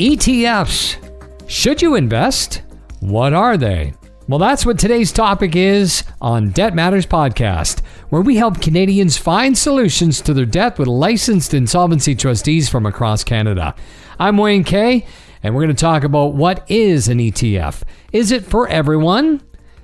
ETFs. Should you invest? What are they? Well, that's what today's topic is on Debt Matters Podcast, where we help Canadians find solutions to their debt with licensed insolvency trustees from across Canada. I'm Wayne Kay, and we're going to talk about what is an ETF. Is it for everyone?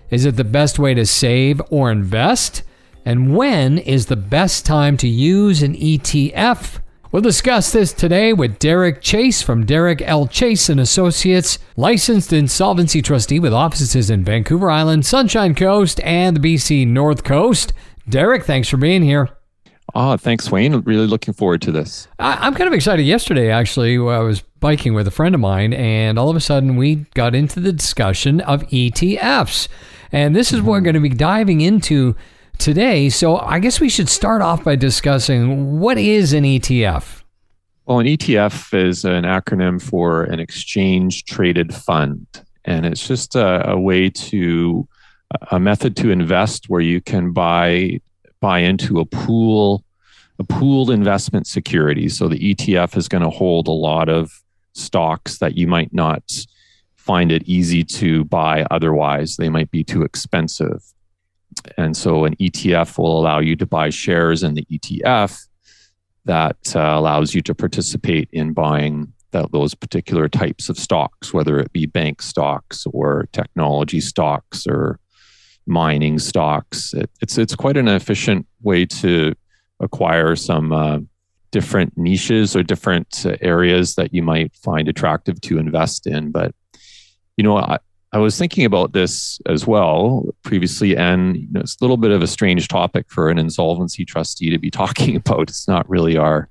Is it the best way to save or invest? And when is the best time to use an ETF? We'll discuss this today with Derek Chase from Derek L. Chase & Associates, licensed insolvency trustee with offices in Vancouver Island, Sunshine Coast, and the BC North Coast. Derek, thanks for being here. Thanks, Wayne. Really looking forward to this. I'm kind of excited. Yesterday, actually, I was biking with a friend of mine, and all of a sudden we got into the discussion of ETFs. And this is what we're going to be diving into today. So I guess we should start off by discussing what is an ETF? Well, an ETF is an acronym for an exchange-traded fund. And it's just a method to invest where you can buy into a pooled investment security. So the ETF is going to hold a lot of stocks that you might not find it easy to buy otherwise. They might be too expensive. And so an ETF will allow you to buy shares in the ETF that allows you to participate in buying those particular types of stocks, whether it be bank stocks or technology stocks or mining stocks. It's quite an efficient way to acquire some different niches or different areas that you might find attractive to invest in. But, I was thinking about this as well previously, and it's a little bit of a strange topic for an insolvency trustee to be talking about. It's not really our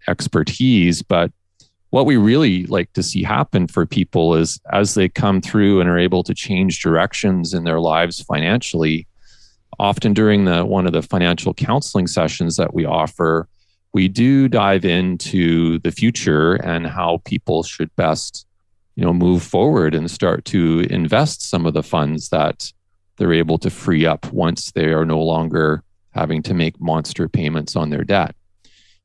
expertise, but what we really like to see happen for people is as they come through and are able to change directions in their lives financially, often during one of the financial counseling sessions that we offer, we do dive into the future and how people should best move forward and start to invest some of the funds that they're able to free up once they are no longer having to make monster payments on their debt.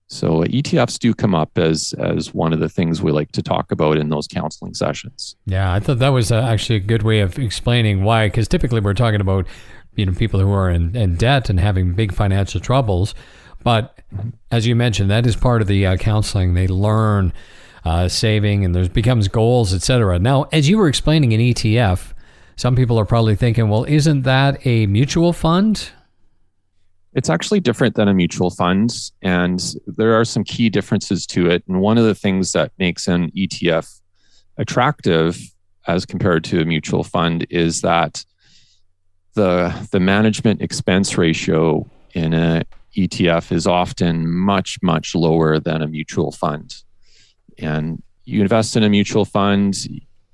So ETFs do come up as one of the things we like to talk about in those counseling sessions. Yeah, I thought that was actually a good way of explaining why, because typically we're talking about people who are in debt and having big financial troubles. But as you mentioned, that is part of the counseling. They learn saving, and there becomes goals, etc. Now, as you were explaining an ETF, some people are probably thinking, well, isn't that a mutual fund? It's actually different than a mutual fund, and there are some key differences to it. And one of the things that makes an ETF attractive as compared to a mutual fund is that the management expense ratio in an ETF is often much, much lower than a mutual fund. And you invest in a mutual fund,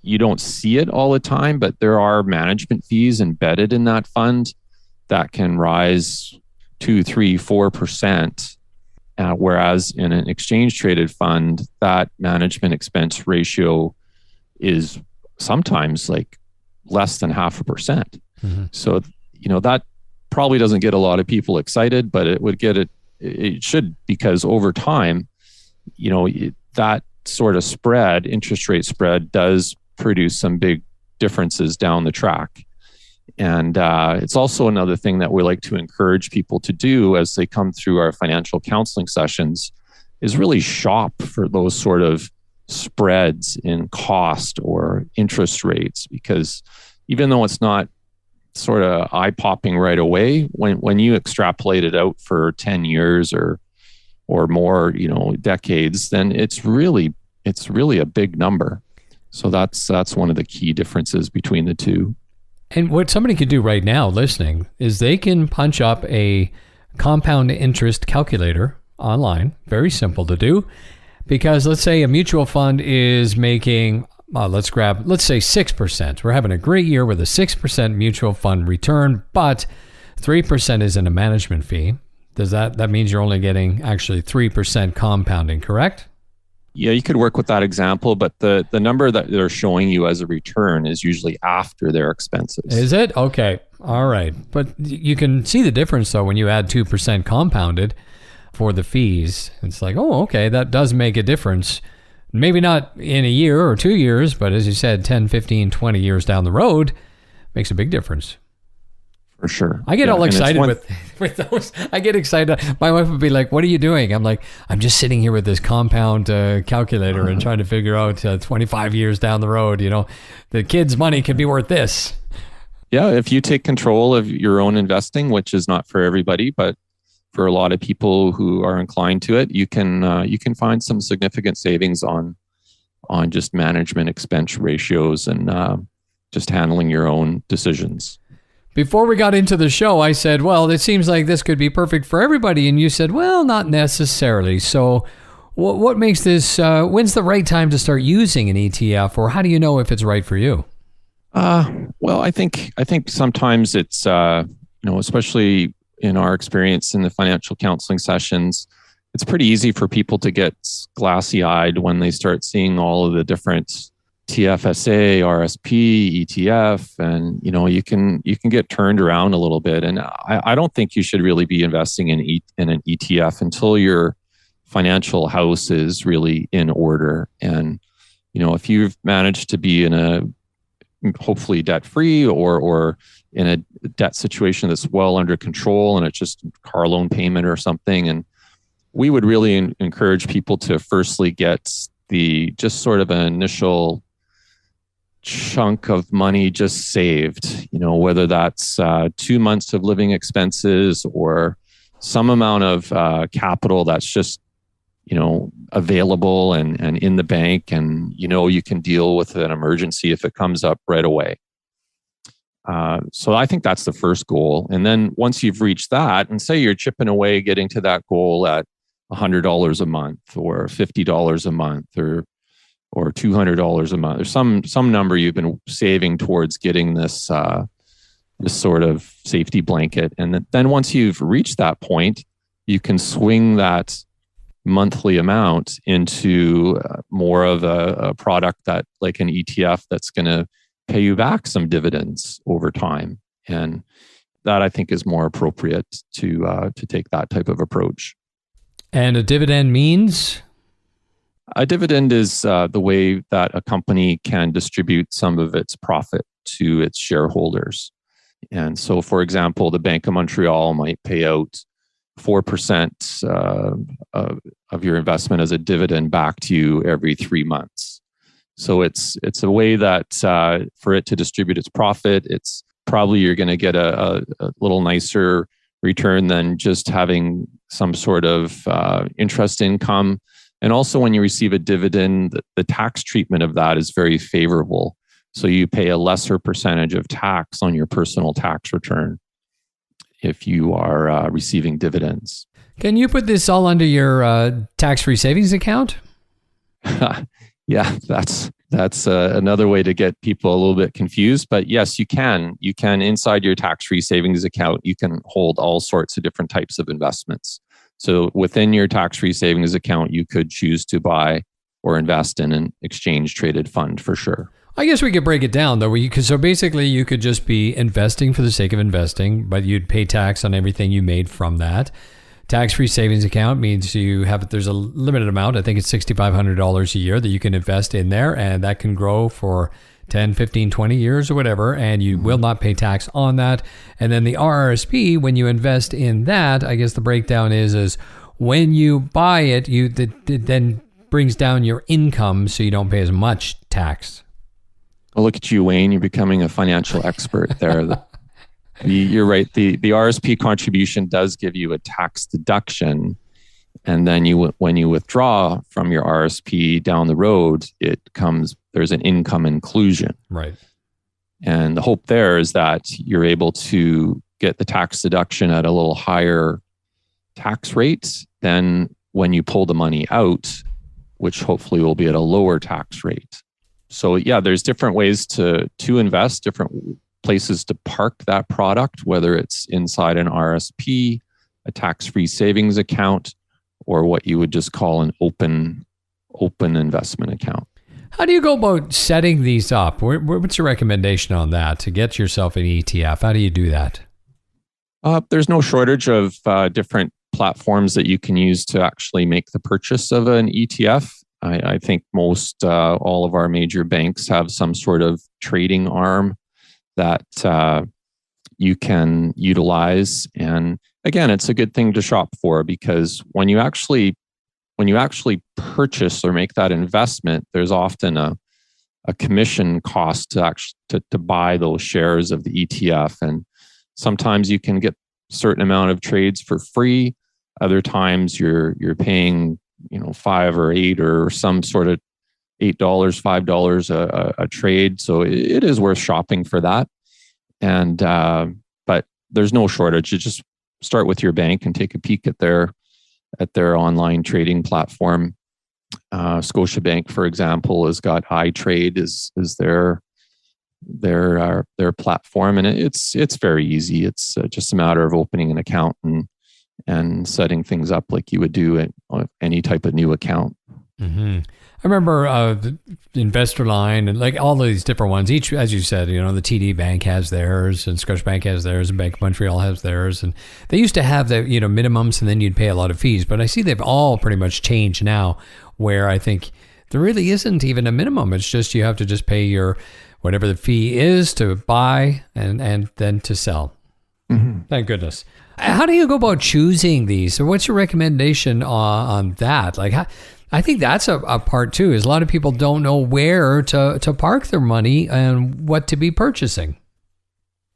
you don't see it all the time, but there are management fees embedded in that fund that can rise 2, 3, 4%. Whereas in an exchange traded fund, that management expense ratio is sometimes like less than 0.5%. Mm-hmm. So, that probably doesn't get a lot of people excited, but it should, because over time, that sort of interest rate spread does produce some big differences down the track. And it's also another thing that we like to encourage people to do as they come through our financial counseling sessions is really shop for those sort of spreads in cost or interest rates, because even though it's not sort of eye-popping right away, when you extrapolate it out for 10 years or more, decades, then it's really a big number. So that's one of the key differences between the two. And what somebody could do right now listening is they can punch up a compound interest calculator online. Very simple to do, because let's say a mutual fund is making, let's say 6%. We're having a great year with a 6% mutual fund return, but 3% is in a management fee. That means you're only getting actually 3% compounding, correct? Yeah, you could work with that example, but the number that they're showing you as a return is usually after their expenses. Is it? Okay. All right. But you can see the difference, though, when you add 2% compounded for the fees. It's like, oh, okay, that does make a difference Maybe not in a year or 2 years, but as you said, 10, 15, 20 years down the road makes a big difference. For sure. I get all excited with those. I get excited. My wife would be like, "What are you doing?" I'm like, "I'm just sitting here with this compound calculator and trying to figure out 25 years down the road, the kids' money could be worth this." Yeah, if you take control of your own investing, which is not for everybody, but for a lot of people who are inclined to it, you can find some significant savings on just management expense ratios and just handling your own decisions. Before we got into the show, I said, well, it seems like this could be perfect for everybody. And you said, well, not necessarily. So what makes this, when's the right time to start using an ETF, or how do you know if it's right for you? Well, I think sometimes it's, especially in our experience in the financial counseling sessions, it's pretty easy for people to get glassy eyed when they start seeing all of the different TFSA, RSP, ETF, and you can get turned around a little bit. And I don't think you should really be investing in an ETF until your financial house is really in order. And if you've managed to be in a hopefully debt-free or in a debt situation that's well under control and it's just car loan payment or something, and we would really encourage people to firstly get the just sort of an initial chunk of money just saved, whether that's 2 months of living expenses or some amount of capital that's just, available and in the bank, and you can deal with an emergency if it comes up right away. So I think that's the first goal. And then once you've reached that, and say you're chipping away getting to that goal at $100 a month or $50 a month or $200 a month, or some number you've been saving towards getting this sort of safety blanket. And then once you've reached that point, you can swing that monthly amount into more of a product that, like an ETF, that's going to pay you back some dividends over time. And that, I think, is more appropriate to take that type of approach. And a dividend means? A dividend is the way that a company can distribute some of its profit to its shareholders. And so, for example, the Bank of Montreal might pay out 4% of your investment as a dividend back to you every 3 months. So it's a way that for it to distribute its profit, it's probably you're going to get a little nicer return than just having some sort of interest income. And also, when you receive a dividend, the tax treatment of that is very favorable. So you pay a lesser percentage of tax on your personal tax return if you are receiving dividends. Can you put this all under your tax-free savings account? Yeah, that's another way to get people a little bit confused. But yes, you can. You can, inside your tax-free savings account, you can hold all sorts of different types of investments. So within your tax-free savings account, you could choose to buy or invest in an exchange-traded fund for sure. I guess we could break it down, though. So basically, you could just be investing for the sake of investing, but you'd pay tax on everything you made from that. Tax-free savings account means there's a limited amount. I think it's $6,500 a year that you can invest in there, and that can grow for 10, 15, 20 years or whatever, and you will not pay tax on that. And then the RRSP, when you invest in that, I guess the breakdown is when you buy it, it then brings down your income, so you don't pay as much tax. Well, look at you, Wayne. You're becoming a financial expert there. You're right. The RSP contribution does give you a tax deduction. And then when you withdraw from your RSP down the road, there's an income inclusion. Right. And the hope there is that you're able to get the tax deduction at a little higher tax rate than when you pull the money out, which hopefully will be at a lower tax rate. So yeah, there's different ways to invest, different places to park that product, whether it's inside an RSP, a tax-free savings account, or what you would just call an open investment account. How do you go about setting these up? What's your recommendation on that to get yourself an ETF? How do you do that? There's no shortage of different platforms that you can use to actually make the purchase of an ETF. I think most all of our major banks have some sort of trading arm that you can utilize. And again, it's a good thing to shop for, because when you actually purchase or make that investment, there's often a commission cost to buy those shares of the ETF. And sometimes you can get a certain amount of trades for free. Other times you're paying, $5 or $8 or some sort of $8, $5 a trade. So it is worth shopping for that. And but there's no shortage. You just start with your bank and take a peek at their online trading platform. Scotiabank, for example, has got iTrade is their platform, and it's very easy. It's just a matter of opening an account and setting things up like you would do on any type of new account. Mm-hmm. I remember the InvestorLine and like all these different ones. Each, as you said, the TD Bank has theirs, and Scotiabank has theirs, and Bank of Montreal has theirs, and they used to have the minimums, and then you'd pay a lot of fees. But I see they've all pretty much changed now, where I think there really isn't even a minimum. It's just you have to just pay your whatever the fee is to buy and then to sell. Mm-hmm. Thank goodness. How do you go about choosing these? Or what's your recommendation on that? Like, I think that's a part too, is a lot of people don't know where to park their money and what to be purchasing.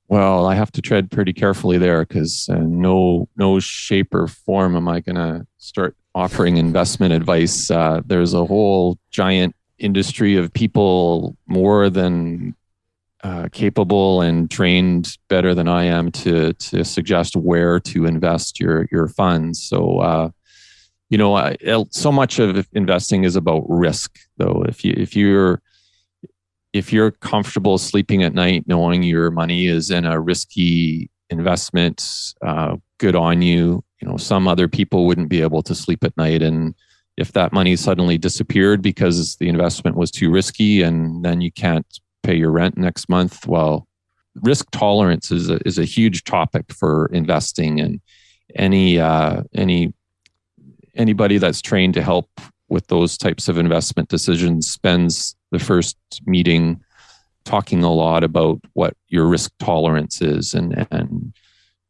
Well, I have to tread pretty carefully there, because no shape or form am I going to start offering investment advice. There's a whole giant industry of people more than capable and trained better than I am to suggest where to invest your funds. So, so much of investing is about risk, though. If you're comfortable sleeping at night knowing your money is in a risky investment, good on you. Some other people wouldn't be able to sleep at night, and if that money suddenly disappeared because the investment was too risky, and then you can't pay your rent next month, well, risk tolerance is a huge topic for investing, and anybody that's trained to help with those types of investment decisions spends the first meeting talking a lot about what your risk tolerance is and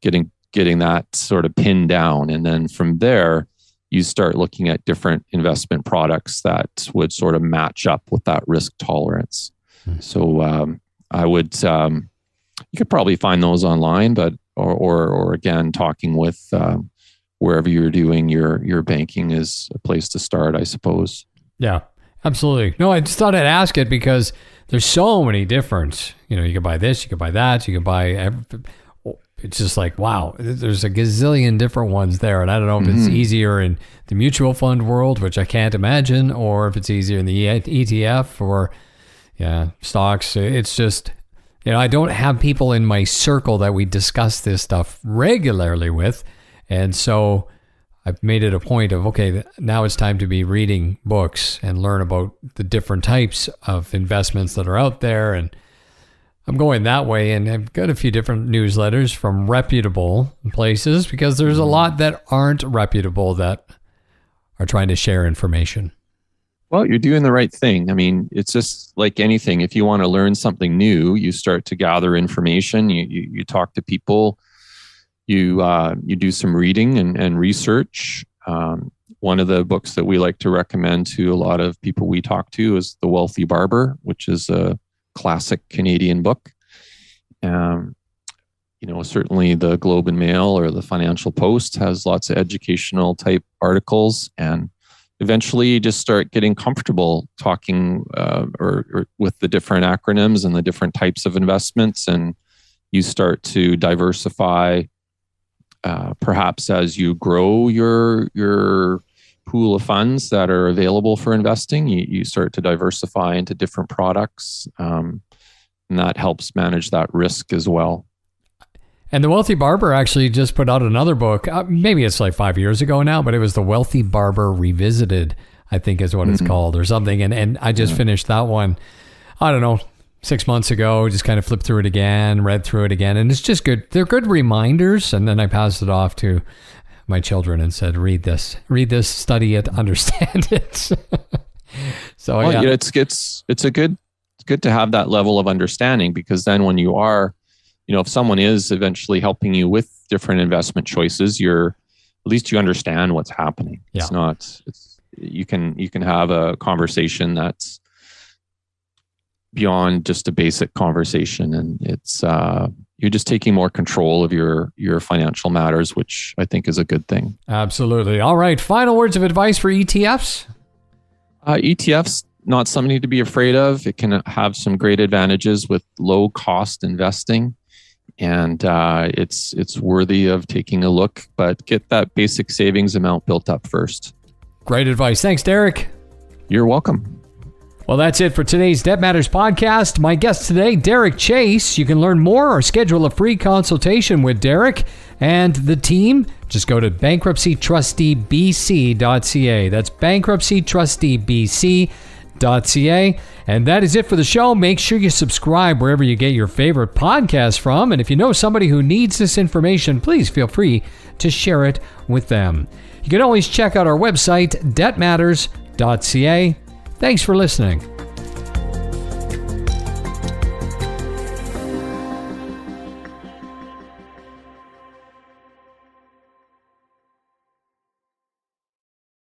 getting that sort of pinned down. And then from there, you start looking at different investment products that would sort of match up with that risk tolerance. So I would, you could probably find those online, but or again, talking with wherever you're doing your banking is a place to start, I suppose. Yeah, absolutely. No, I just thought I'd ask it because there's so many different, you can buy this, you can buy that, you can buy, it's just like, wow, there's a gazillion different ones there. And I don't know if it's easier in the mutual fund world, which I can't imagine, or if it's easier in the ETF or stocks. It's just, I don't have people in my circle that we discuss this stuff regularly with. And so I've made it a point of, okay, now it's time to be reading books and learn about the different types of investments that are out there. And I'm going that way. And I've got a few different newsletters from reputable places, because there's a lot that aren't reputable that are trying to share information. Well, you're doing the right thing. I mean, it's just like anything. If you want to learn something new, you start to gather information. You talk to people. You do some reading and research. One of the books that we like to recommend to a lot of people we talk to is The Wealthy Barber, which is a classic Canadian book. Certainly the Globe and Mail or the Financial Post has lots of educational type articles, and eventually you just start getting comfortable talking or with the different acronyms and the different types of investments, and you start to diversify. Perhaps as you grow your pool of funds that are available for investing, you start to diversify into different products, and that helps manage that risk as well. And The Wealthy Barber actually just put out another book. Maybe it's like 5 years ago now, but it was The Wealthy Barber Revisited, I think is what it's called or something. And I just finished that one, I don't know, 6 months ago. Just kind of flipped through it again, read through it again. And it's just good. They're good reminders. And then I passed it off to my children and said, read this, study it, understand it. So well, yeah, it's good to have that level of understanding, because then when you are, if someone is eventually helping you with different investment choices, at least you understand what's happening. Yeah. You can have a conversation that's beyond just a basic conversation, and it's you're just taking more control of your financial matters, which I think is a good thing. Absolutely. All right. Final words of advice for ETFs? ETFs, not something to be afraid of. It can have some great advantages with low cost investing, and it's worthy of taking a look, but get that basic savings amount built up first. Great advice. Thanks, Derek. You're welcome. Well, that's it for today's Debt Matters podcast. My guest today, Derek Chase. You can learn more or schedule a free consultation with Derek and the team. Just go to bankruptcytrustybc.ca. That's bankruptcytrustybc.ca. And that is it for the show. Make sure you subscribe wherever you get your favorite podcast from. And if you know somebody who needs this information, please feel free to share it with them. You can always check out our website, debtmatters.ca. Thanks for listening.